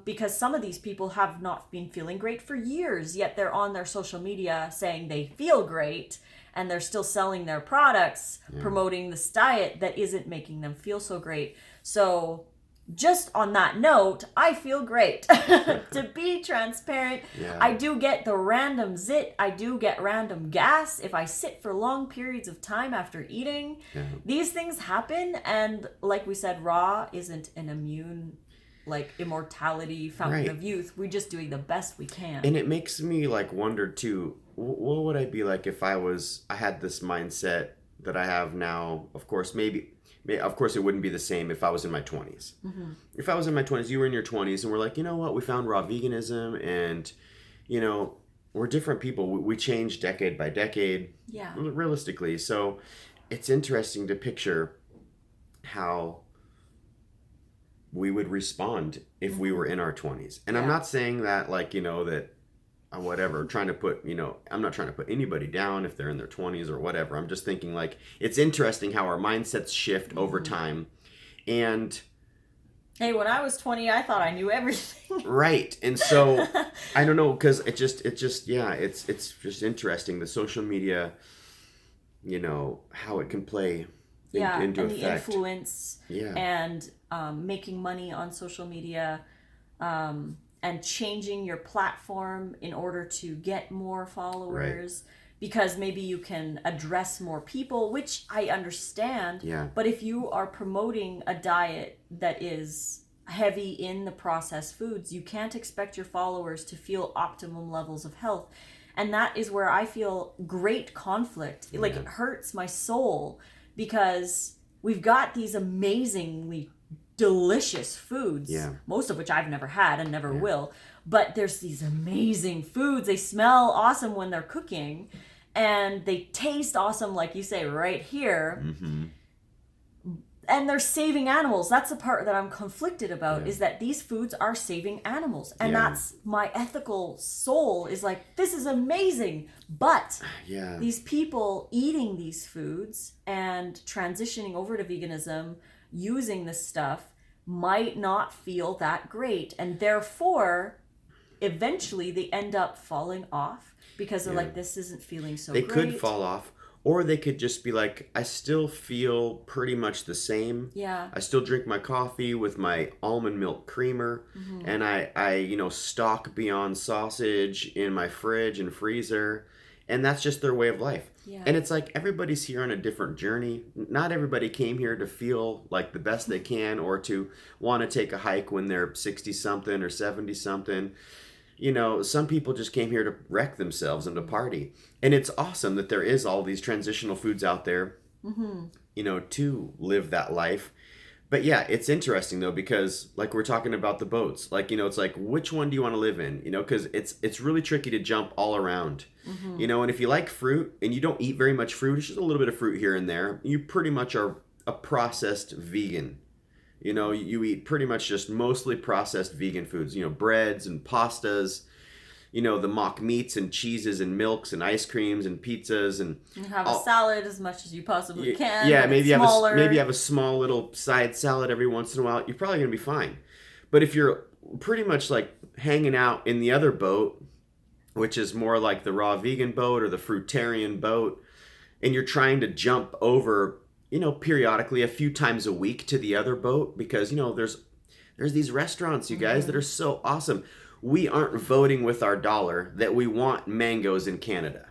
because some of these people have not been feeling great for years, yet they're on their social media saying they feel great, and they're still selling their products, promoting this diet that isn't making them feel so great. So just on that note, I feel great. To be transparent, I do get the random zit. I do get random gas if I sit for long periods of time after eating. These things happen, and like we said, raw isn't an immune, like, immortality fountain of youth. We're just doing the best we can. And it makes me like wonder too, what would I be like if I had this mindset that I have now? Of course, of course, it wouldn't be the same if I was in my 20s. If I was in my 20s, you were in your 20s, and we're like, you know what? We found raw veganism, and, you know, we're different people. We change decade by decade, realistically. So it's interesting to picture how we would respond if we were in our 20s. And I'm not saying that, like, you know, that whatever, trying to put, you know, I'm not trying to put anybody down if they're in their 20s or whatever. I'm just thinking, like, it's interesting how our mindsets shift over time. And hey, when I was 20, I thought I knew everything. Right. And so I don't know, because it's just interesting, the social media, you know, how it can play into and effect. The influence and making money on social media, and changing your platform in order to get more followers, because maybe you can address more people, which I understand. But if you are promoting a diet that is heavy in the processed foods, you can't expect your followers to feel optimum levels of health. And that is where I feel great conflict. Like, it hurts my soul, because we've got these amazingly delicious foods, most of which I've never had and never will, but there's these amazing foods. They smell awesome when they're cooking, and they taste awesome, like you say, right here. And they're saving animals. That's the part that I'm conflicted about, is that these foods are saving animals, and that's my ethical soul is like, this is amazing, but these people eating these foods and transitioning over to veganism, using this stuff, might not feel that great, and therefore eventually they end up falling off because they're like, this isn't feeling so great. They could fall off, or they could just be like, I still feel pretty much the same. I still drink my coffee with my almond milk creamer, and I you know, stock Beyond sausage in my fridge and freezer, and that's just their way of life. And it's like, everybody's here on a different journey. Not everybody came here to feel like the best they can, or to want to take a hike when they're 60 something or 70 something. You know, some people just came here to wreck themselves and to party. And it's awesome that there is all these transitional foods out there, you know, to live that life. But yeah, it's interesting though, because like we're talking about the boats, like, you know, it's like, which one do you want to live in? You know, because it's really tricky to jump all around, you know, and if you like fruit and you don't eat very much fruit, it's just a little bit of fruit here and there, you pretty much are a processed vegan. You know, you eat pretty much just mostly processed vegan foods, you know, breads and pastas, you know, the mock meats and cheeses and milks and ice creams and pizzas, and you have a salad as much as you possibly can. Yeah, maybe you have a small little side salad every once in a while. You're probably going to be fine. But if you're pretty much like hanging out in the other boat, which is more like the raw vegan boat or the fruitarian boat, and you're trying to jump over, you know, periodically a few times a week to the other boat, because, you know, there's these restaurants, you guys, that are so awesome. We aren't voting with our dollar that we want mangoes in Canada.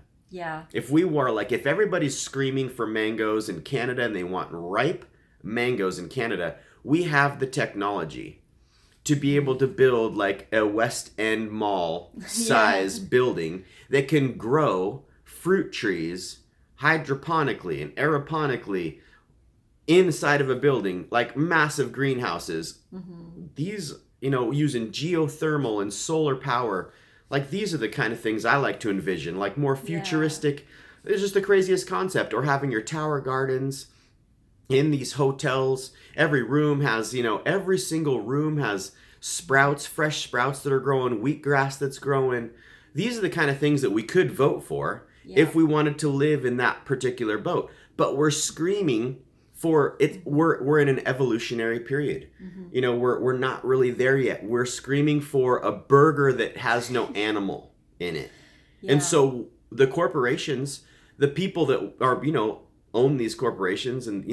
If we were like, if everybody's screaming for mangoes in Canada and they want ripe mangoes in Canada, we have the technology to be able to build like a West End mall size building that can grow fruit trees hydroponically and aeroponically inside of a building, like massive greenhouses. These, you know, using geothermal and solar power, Like, these are the kind of things I like to envision, like more futuristic. It's just the craziest concept. Or having your tower gardens in these hotels. Every room has, every single room has sprouts, fresh sprouts that are growing, wheatgrass that's growing. These are the kind of things that we could vote for if we wanted to live in that particular boat. But we're screaming for it. We're in an evolutionary period. We're not really there yet. We're screaming for a burger that has no animal in it. And so the corporations, the people that are, own these corporations, and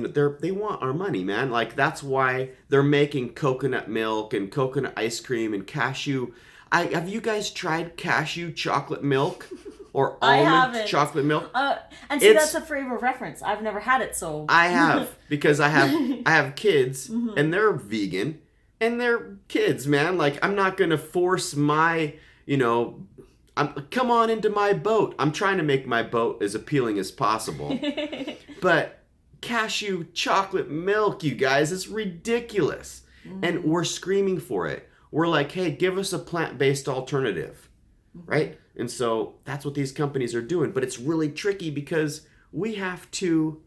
they want our money, man. Like, that's why they're making coconut milk and coconut ice cream and cashew. Have you guys tried cashew chocolate milk or almond chocolate milk? And see, that's a frame of reference. I've never had it, so I have, because I have kids and they're vegan and they're kids, man. Like, I'm not gonna force my come on into my boat. I'm trying to make my boat as appealing as possible. But cashew chocolate milk, you guys, is ridiculous. And we're screaming for it. We're like, hey, give us a plant-based alternative, right? And so that's what these companies are doing. But it's really tricky because we have to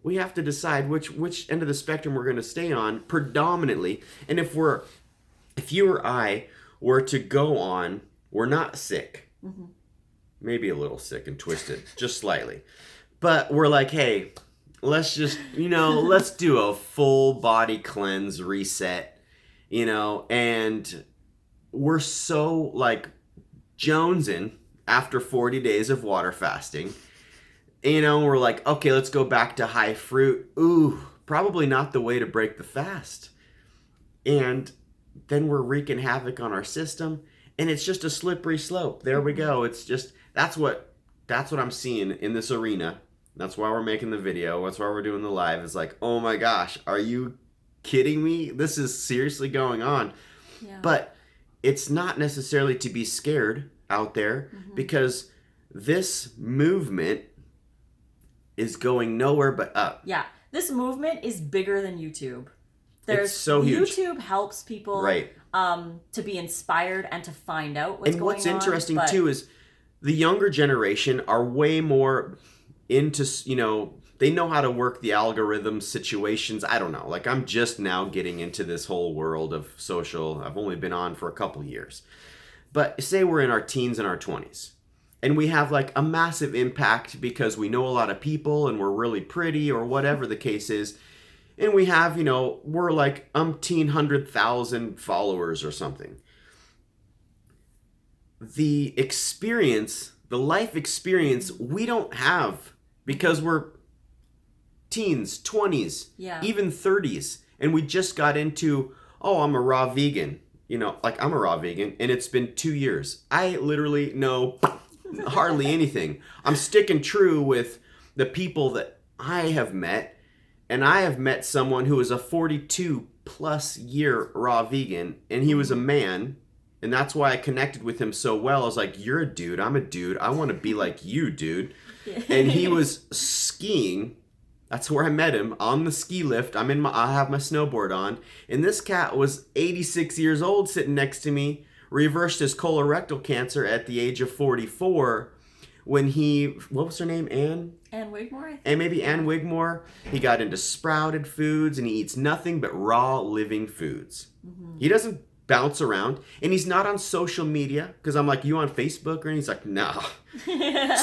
decide which end of the spectrum we're going to stay on predominantly. And if you or I were to go on, we're not sick. Maybe a little sick and twisted, just slightly. But we're like, hey, let's just, let's do a full body cleanse reset, and we're so like jonesing after 40 days of water fasting. We're like, okay, let's go back to high fruit. Ooh, probably not the way to break the fast. And then we're wreaking havoc on our system. And it's just a slippery slope. There we go. It's just, that's what I'm seeing in this arena. That's why we're making the video. That's why we're doing the live. It's like, oh my gosh, are you kidding me? This is seriously going on. Yeah. But it's not necessarily to be scared out there, because this movement is going nowhere but up. Yeah. This movement is bigger than YouTube. It's so huge. YouTube helps people to be inspired and to find out what's going on. And what's interesting too is the younger generation are way more into, they know how to work the algorithm situations. I don't know. Like, I'm just now getting into this whole world of social. I've only been on for a couple years. But say we're in our teens and our 20s. And we have like a massive impact because we know a lot of people and we're really pretty or whatever the case is. And we have, we're like 100,000 followers or something. The life experience, we don't have because we're teens, 20s, even 30s. And we just got into, I'm a raw vegan. I'm a raw vegan, and it's been 2 years. I literally know hardly anything. I'm sticking true with the people that I have met. And I have met someone who is a 42 plus year raw vegan, and he was a man. And that's why I connected with him so well. I was like, you're a dude. I'm a dude. I want to be like you, dude. And he was skiing. That's where I met him, on the ski lift. I have my snowboard on. And this cat was 86 years old sitting next to me, reversed his colorectal cancer at the age of 44. When what was her name? Ann Wigmore, I think. And maybe Ann Wigmore. He got into sprouted foods, and he eats nothing but raw living foods. He doesn't bounce around, and he's not on social media, because I'm like, you on Facebook? And he's like, no.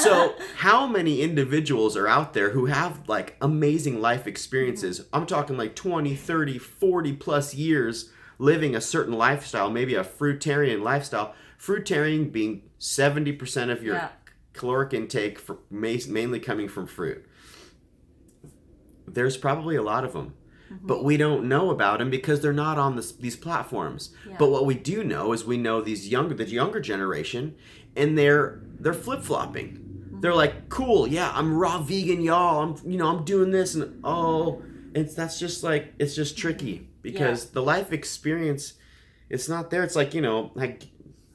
So how many individuals are out there who have like amazing life experiences? I'm talking like 20, 30, 40 plus years living a certain lifestyle, maybe a fruitarian lifestyle. Fruitarian being 70% of your caloric intake, mainly coming from fruit. There's probably a lot of them, but we don't know about them because they're not on these platforms. But what we do know is we know the younger generation, and they're flip-flopping. They're like, cool, I'm raw vegan, y'all. I'm doing this, and that's just like, it's just tricky because the life experience, it's not there. It's like, like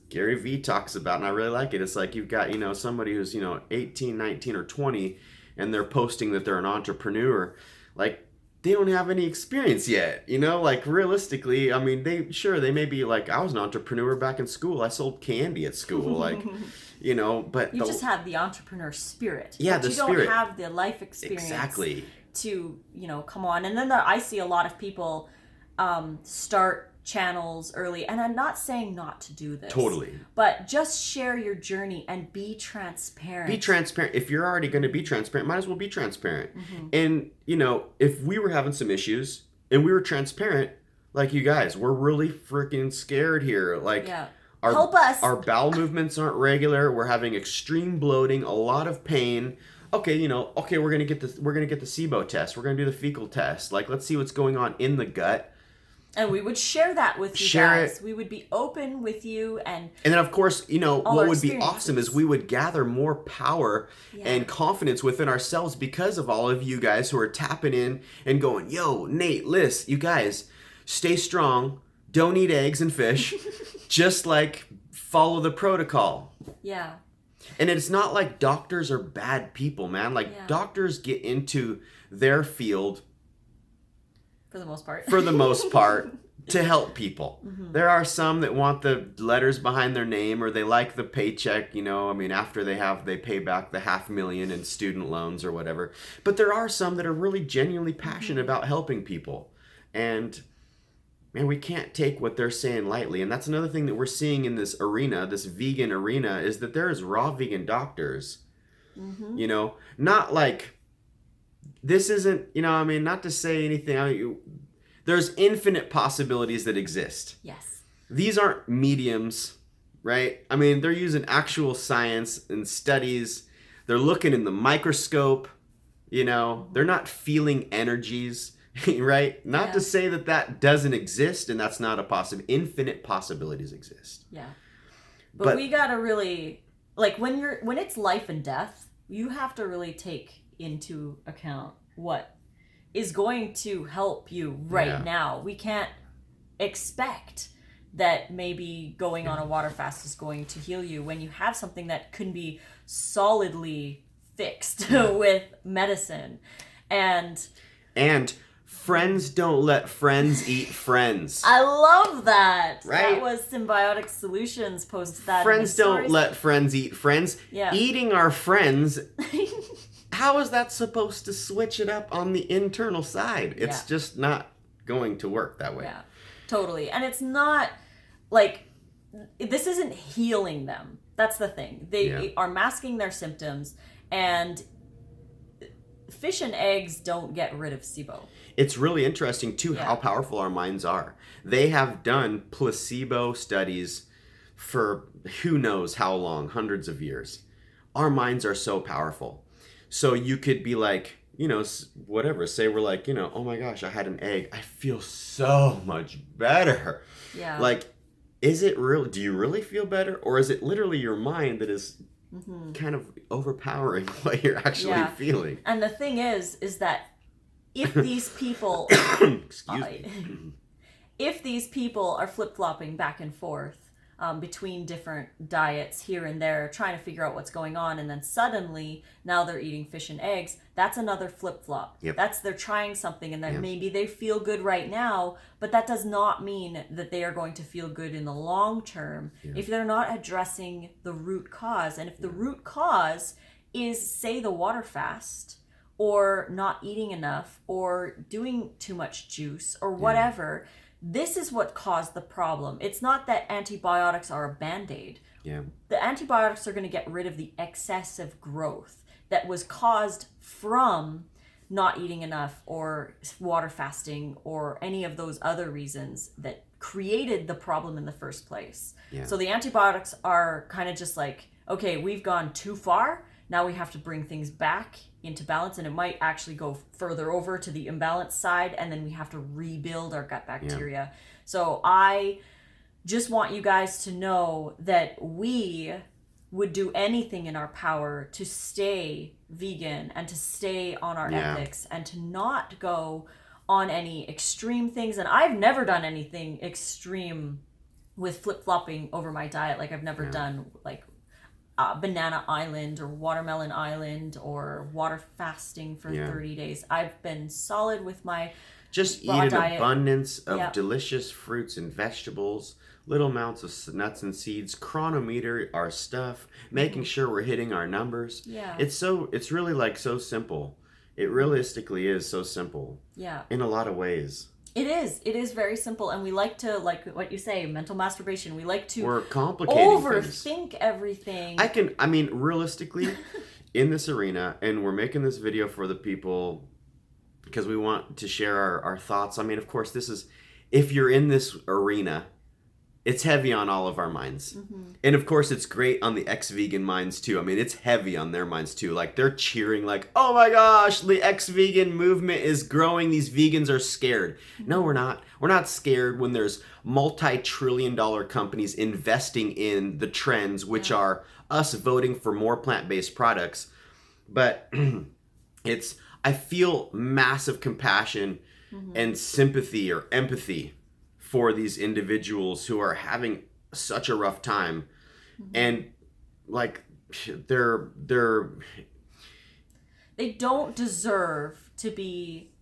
Gary Vee talks about, and I really like it. It's like you've got, somebody who's, 18, 19, or 20, and they're posting that they're an entrepreneur. Like, they don't have any experience yet, you know, like realistically, I mean, they may be like, I was an entrepreneur back in school. I sold candy at school, like, you know, but you just have the entrepreneur spirit. Yeah, but the you spirit. don't have the life experience. Exactly. To, you know, come on. And then I see a lot of people start channels early, and I'm not saying not to do this. Totally. But just share your journey and be transparent. Be transparent. If you're already going to be transparent, might as well be transparent. And, you know, if we were having some issues and we were transparent, like, you guys, we're really freaking scared here. Like, help us. Our bowel movements aren't regular. We're having extreme bloating, a lot of pain. Okay, you know, we're gonna get the SIBO test. We're gonna do the fecal test. Like, let's see what's going on in the gut. And we would share that with you guys. We would be open with you, and then of course, you know, what would be awesome is we would gather more power and confidence within ourselves because of all of you guys who are tapping in and going, yo, Nate, Liz, you guys, stay strong. Don't eat eggs and fish. Just like follow the protocol. Yeah. And it's not like doctors are bad people, man. Like, doctors get into their field for the most part to help people. There are some that want the letters behind their name, or they like the paycheck, you know, I mean, after they pay back the $500,000 in student loans or whatever. But there are some that are really genuinely passionate about helping people. And man, we can't take what they're saying lightly. And that's another thing that we're seeing in this arena, this vegan arena, is that there's raw vegan doctors. You know, not like, this isn't, you know, I mean, not to say anything. I mean, there's infinite possibilities that exist. Yes. These aren't mediums, right? I mean, they're using actual science and studies. They're looking in the microscope, you know, they're not feeling energies. Right? Not to say that doesn't exist and that's not a possibility. Infinite possibilities exist. Yeah. But we gotta really, like, when it's life and death, you have to really take into account what is going to help you right now. We can't expect that maybe going on a water fast is going to heal you when you have something that can be solidly fixed with medicine. And friends don't let friends eat friends. I love that. Right? That was Symbiotic Solutions posted that. Friends don't let friends eat friends. Yeah. Eating our friends, how is that supposed to switch it up on the internal side? It's just not going to work that way. Yeah, totally. And it's not like, this isn't healing them. That's the thing. They are masking their symptoms, and fish and eggs don't get rid of SIBO. It's really interesting, too, how powerful our minds are. They have done placebo studies for who knows how long, hundreds of years. Our minds are so powerful. So you could be like, you know, whatever, say we're like, you know, oh my gosh, I had an egg. I feel so much better. Yeah. Like, is it real? Do you really feel better? Or is it literally your mind that is kind of overpowering what you're actually feeling? And the thing is that if these people, if these people are flip-flopping back and forth between different diets here and there, trying to figure out what's going on, and then suddenly now they're eating fish and eggs, that's another flip-flop. That's, they're trying something, and then maybe they feel good right now, but that does not mean that they are going to feel good in the long term if they're not addressing the root cause. And if the root cause is, say, the water fast, or not eating enough, or doing too much juice, or whatever, this is what caused the problem. It's not that antibiotics are a Band-Aid. The antibiotics are going to get rid of the excessive growth that was caused from not eating enough, or water fasting, or any of those other reasons that created the problem in the first place. So the antibiotics are kind of just like, okay, we've gone too far. Now we have to bring things back into balance, and it might actually go further over to the imbalanced side, and then we have to rebuild our gut bacteria. So I just want you guys to know that we would do anything in our power to stay vegan and to stay on our ethics and to not go on any extreme things. And I've never done anything extreme with flip-flopping over my diet. Like, I've never done, like, Banana Island or Watermelon Island or water fasting for 30 days. I've been solid with my just eat raw an diet. abundance of delicious fruits and vegetables, little amounts of nuts and seeds, chronometer our stuff, making sure we're hitting our numbers. Yeah. It's really like so simple. It realistically is so simple. Yeah. In a lot of ways. It is very simple, and we like to, like what you say, mental masturbation. We like to we're complicating overthink everything. I mean, realistically, in this arena, and we're making this video for the people because we want to share our thoughts. I mean, of course, this is, if you're in this arena, it's heavy on all of our minds. Mm-hmm. And of course, it's great on the ex-vegan minds too. I mean, it's heavy on their minds too. Like, they're cheering like, oh my gosh, the ex-vegan movement is growing. These vegans are scared. Mm-hmm. No, we're not. We're not scared when there's multi-trillion-dollar companies investing in the trends, which are us voting for more plant-based products. But I feel massive compassion and sympathy or empathy for these individuals who are having such a rough time. And like they don't deserve to be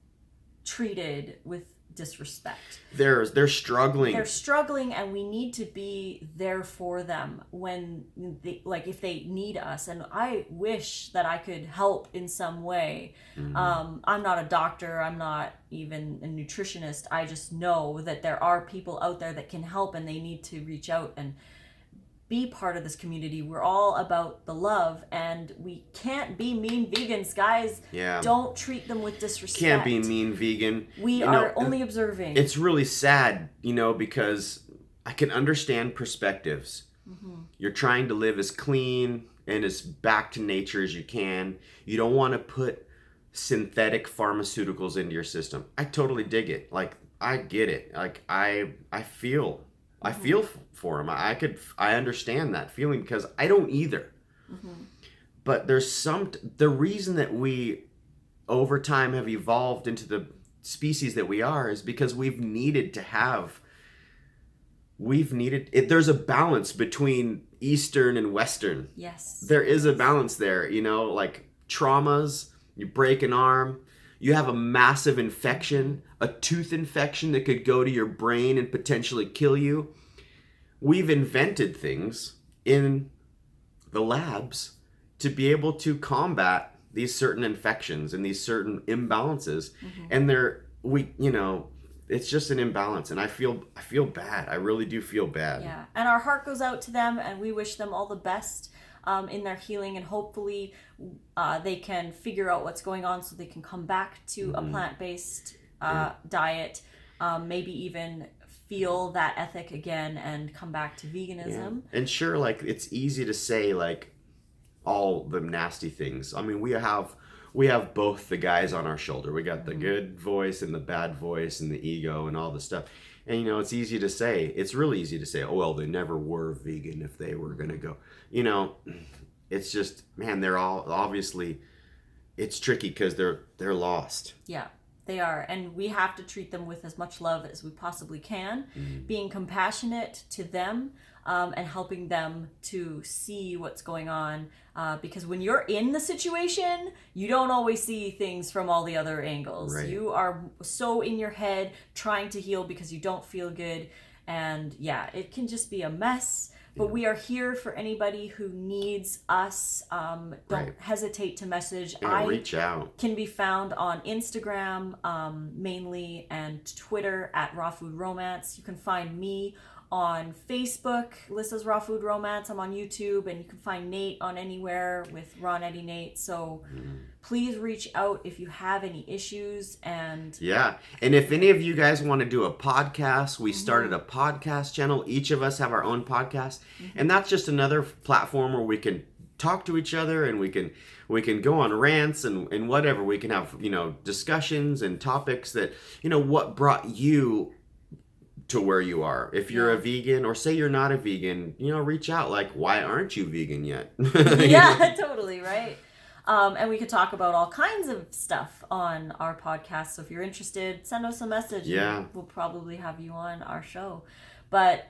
treated with disrespect. They're struggling. They're struggling, and we need to be there for them when if they need us. And I wish that I could help in some way. I'm not a doctor. I'm not even a nutritionist. I just know that there are people out there that can help, and they need to reach out and be part of this community. We're all about the love, and we can't be mean vegans, guys. Yeah. Don't treat them with disrespect. Can't be mean vegan. We are only observing. It's really sad, because I can understand perspectives. Mm-hmm. You're trying to live as clean and as back to nature as you can. You don't want to put synthetic pharmaceuticals into your system. I totally dig it. Like, I get it. Like, I feel for him. I understand that feeling because I don't either. Mm-hmm. But there's the reason that we over time have evolved into the species that we are is because we've needed it. There's a balance between Eastern and Western. Yes. There is a balance there, like traumas, you break an arm, you have a massive infection, a tooth infection that could go to your brain and potentially kill you. We've invented things in the labs to be able to combat these certain infections and these certain imbalances. Mm-hmm. And it's just an imbalance. And I feel bad. I really do feel bad. Yeah. And our heart goes out to them, and we wish them all the best in their healing, and hopefully they can figure out what's going on so they can come back to a plant-based diet, maybe even feel that ethic again and come back to veganism. Yeah. And sure, like, it's easy to say like all the nasty things. I mean, we have both the guys on our shoulder. We got the good voice and the bad voice and the ego and all the stuff. And it's easy to say. It's really easy to say, oh well, they never were vegan if they were gonna go. It's just, man, they're all obviously, it's tricky because they're lost. Yeah. They are, and we have to treat them with as much love as we possibly can, being compassionate to them and helping them to see what's going on. Because when you're in the situation, you don't always see things from all the other angles. Right. You are so in your head trying to heal because you don't feel good. And yeah, it can just be a mess. But we are here for anybody who needs us. Don't hesitate to message. Yeah, reach out. Can be found on Instagram mainly, and Twitter at Raw Food Romance. You can find me on Facebook, Lissa's Raw Food Romance. I'm on YouTube, and you can find Nate on anywhere with Raw Netty Nate. So please reach out if you have any issues. And if any of you guys want to do a podcast, we started a podcast channel. Each of us have our own podcast, and that's just another platform where we can talk to each other, and we can go on rants and whatever. We can have discussions and topics that what brought you to where you are. If you're a vegan, or say you're not a vegan, reach out. Like, why aren't you vegan yet? Yeah, totally, right? And we could talk about all kinds of stuff on our podcast. So if you're interested, send us a message. Yeah. And we'll probably have you on our show. But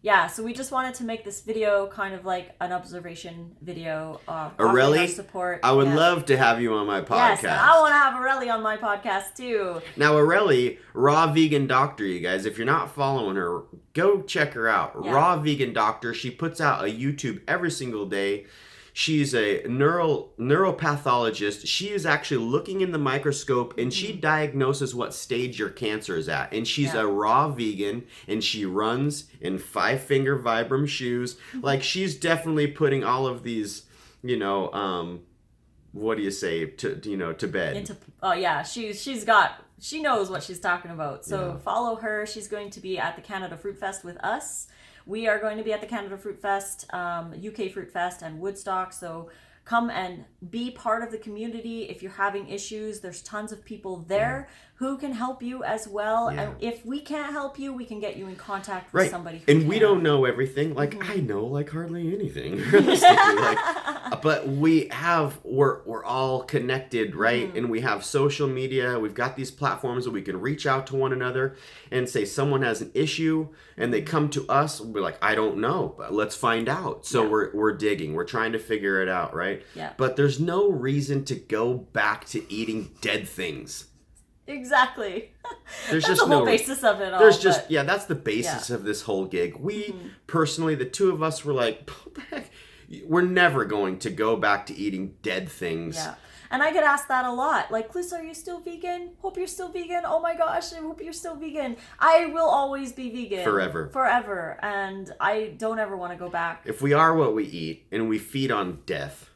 Yeah, so we just wanted to make this video kind of like an observation video. Aurelie, our support. I would love to have you on my podcast. Yes, and I want to have Aurelie on my podcast too. Now, Aurelie, Raw Vegan Doctor, you guys, if you're not following her, go check her out. Yeah. Raw Vegan Doctor. She puts out a YouTube every single day. She's a neuropathologist. She is actually looking in the microscope and she diagnoses what stage your cancer is at. And she's a raw vegan and she runs in 5-finger Vibram shoes. Like, she's definitely putting all of these, you know, what do you say, to bed. She knows what she's talking about. So follow her. She's going to be at the Canada Fruit Fest with us. We are going to be at the Canada Fruit Fest, UK Fruit Fest, and Woodstock. So come and be part of the community. If you're having issues, there's tons of people there who can help you as well. Yeah. And if we can't help you, we can get you in contact with somebody who and can. We don't know everything. Like, I know like hardly anything, realistically. But we're all connected, right? And we have social media. We've got these platforms that we can reach out to one another and say someone has an issue and they come to us. We're like, I don't know, but let's find out. So we're digging. We're trying to figure it out, right? Yeah. But there's no reason to go back to eating dead things. Exactly. There's that's just the whole no basis of it all. There's just that's the basis of this whole gig. We personally, the two of us were like, what the heck? We're never going to go back to eating dead things. Yeah. And I get asked that a lot. Like, Lissa, are you still vegan? Hope you're still vegan. Oh my gosh, I hope you're still vegan. I will always be vegan. Forever. And I don't ever want to go back. If we are what we eat and we feed on death,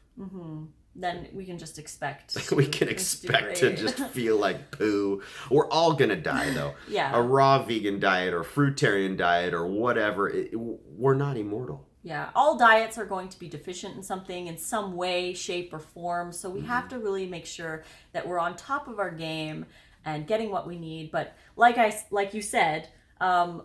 then we can just expect. We can expect to just feel like poo. We're all going to die, though. Yeah. A raw vegan diet or fruitarian diet or whatever, we're not immortal. Yeah, all diets are going to be deficient in something in some way, shape, or form. So we have to really make sure that we're on top of our game and getting what we need. But like you said,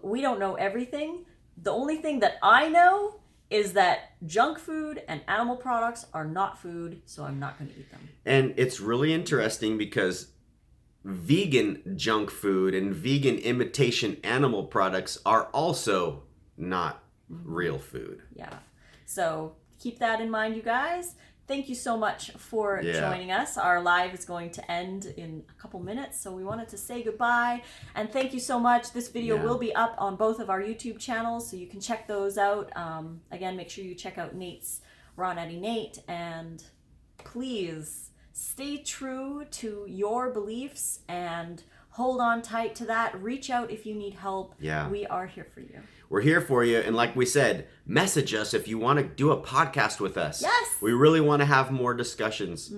we don't know everything. The only thing that I know is that junk food and animal products are not food, so I'm not going to eat them. And it's really interesting because vegan junk food and vegan imitation animal products are also not real food. Yeah. So keep that in mind, you guys. Thank you so much for joining us. Our live is going to end in a couple minutes, so we wanted to say goodbye. And thank you so much. This video will be up on both of our YouTube channels, so you can check those out. Again, make sure you check out Nate's Raw Natty Nate. And please stay true to your beliefs and hold on tight to that. Reach out if you need help. Yeah. We are here for you. We're here for you. And like we said, message us if you want to do a podcast with us. Yes. We really want to have more discussions.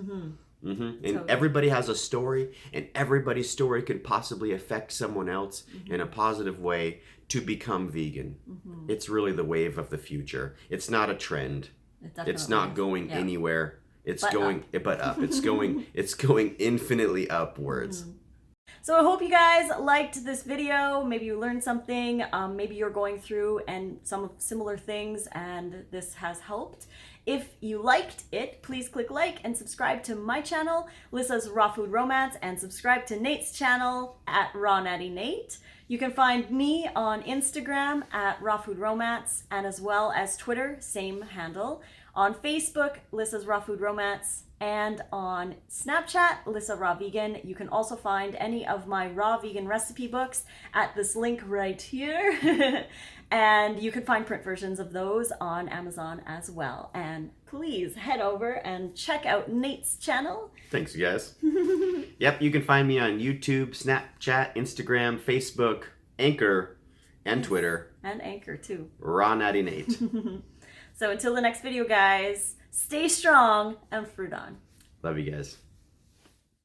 And everybody has a story, and everybody's story could possibly affect someone else in a positive way to become vegan. It's really the wave of the future. It's not a trend. It's not going anywhere. It's going up. It's going infinitely upwards. So I hope you guys liked this video. Maybe you learned something. Maybe you're going through and some similar things and this has helped. If you liked it, please click like and subscribe to my channel, Lissa's Raw Food Romance, and subscribe to Nate's channel at Raw Natty Nate. You can find me on Instagram at Raw Food Romance, and as well as Twitter, same handle. On Facebook, Lissa's Raw Food Romance, and on Snapchat, Lissa Raw Vegan. You can also find any of my raw vegan recipe books at this link right here. And you can find print versions of those on Amazon as well. And please head over and check out Nate's channel. Thanks, you guys. Yep, you can find me on YouTube, Snapchat, Instagram, Facebook, Anchor, and Twitter. And Anchor, too. Raw Natty Nate. So until the next video, guys, stay strong and fruit on. Love you guys.